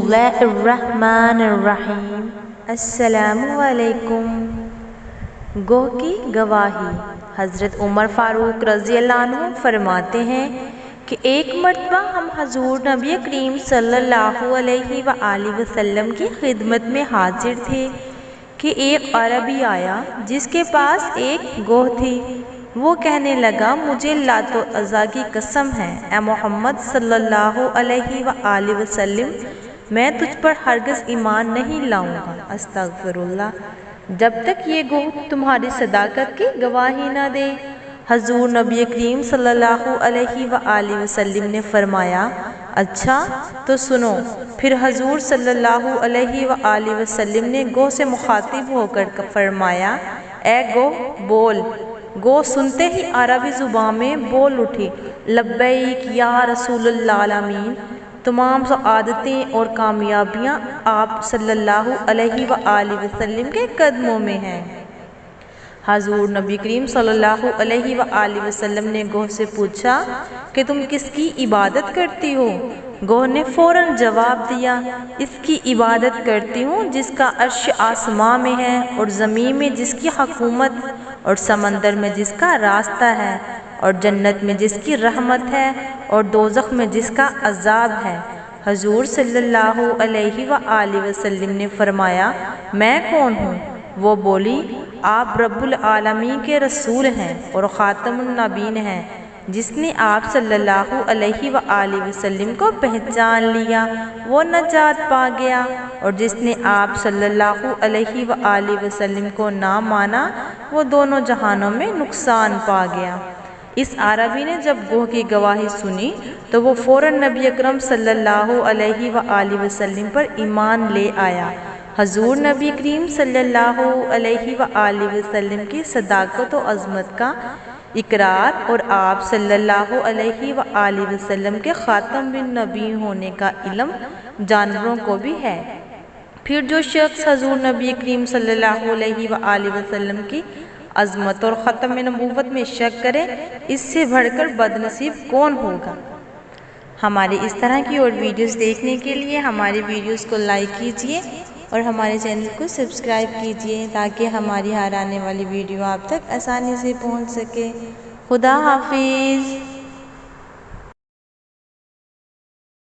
اللہ الرحمن الرحیم۔ السلام علیکم۔ گوہ کی گواہی۔ حضرت عمر فاروق رضی اللہ عنہ فرماتے ہیں کہ ایک مرتبہ ہم حضور نبی کریم صلی اللہ علیہ وآلہ وسلم کی خدمت میں حاضر تھے کہ ایک عربی آیا جس کے پاس ایک گوہ تھی۔ وہ کہنے لگا، مجھے لات و عزیٰ کی قسم ہے اے محمد صلی اللہ علیہ وآلہ وسلم، میں تجھ پر ہرگز ایمان نہیں لاؤں گا، استغفر اللہ، جب تک یہ گوہ تمہاری صداقت کی گواہی نہ دے۔ حضور نبی کریم صلی اللہ علیہ وآلہ وسلم نے فرمایا، اچھا تو سنو۔ پھر حضور صلی اللہ علیہ وآلہ وسلم نے گوہ سے مخاطب ہو کر فرمایا، اے گوہ بول۔ گوہ سنتے ہی عربی زبان میں بول اٹھی، لبیک یا رسول اللہ العالمین، تمام سعادتیں اور کامیابیاں آپ صلی اللہ علیہ وآلہ وسلم کے قدموں میں ہیں۔ حضور نبی کریم صلی اللہ علیہ وآلہ وسلم نے گوہ سے پوچھا کہ تم کس کی عبادت کرتی ہو؟ گوہ نے فوراً جواب دیا، اس کی عبادت کرتی ہوں جس کا عرش آسمان میں ہے اور زمین میں جس کی حکومت اور سمندر میں جس کا راستہ ہے اور جنت میں جس کی رحمت ہے اور دوزخ میں جس کا عذاب ہے۔ حضور صلی اللہ علیہ وآلہ وسلم نے فرمایا، میں کون ہوں؟ وہ بولی، آپ رب العالمین کے رسول ہیں اور خاتم النبیین ہیں۔ جس نے آپ صلی اللہ علیہ وآلہ وسلم کو پہچان لیا وہ نجات پا گیا، اور جس نے آپ صلی اللہ علیہ وآلہ وسلم کو نہ مانا وہ دونوں جہانوں میں نقصان پا گیا۔ اس عربی نے جب گوہ کی گواہی سنی تو وہ فوراً نبی اکرم صلی اللہ علیہ وآلہ وسلم پر ایمان لے آیا۔ حضور نبی کریم صلی اللہ علیہ وآلہ وسلم کی صداقت و عظمت کا اقرار اور آپ صلی اللہ علیہ وآلہ وسلم کے خاتم النبی ہونے کا علم جانوروں کو بھی ہے۔ پھر جو شخص حضور نبی کریم صلی اللہ علیہ وآلہ وسلم کی عظمت اور ختم نبوت میں شک کرے، اس سے بڑھ کر بدنصیب کون ہوگا؟ ہمارے اس طرح کی اور ویڈیوز دیکھنے کے لیے ہماری ویڈیوز کو لائک کیجئے اور ہمارے چینل کو سبسکرائب کیجئے تاکہ ہماری ہر آنے والی ویڈیو آپ تک آسانی سے پہنچ سکے۔ خدا حافظ۔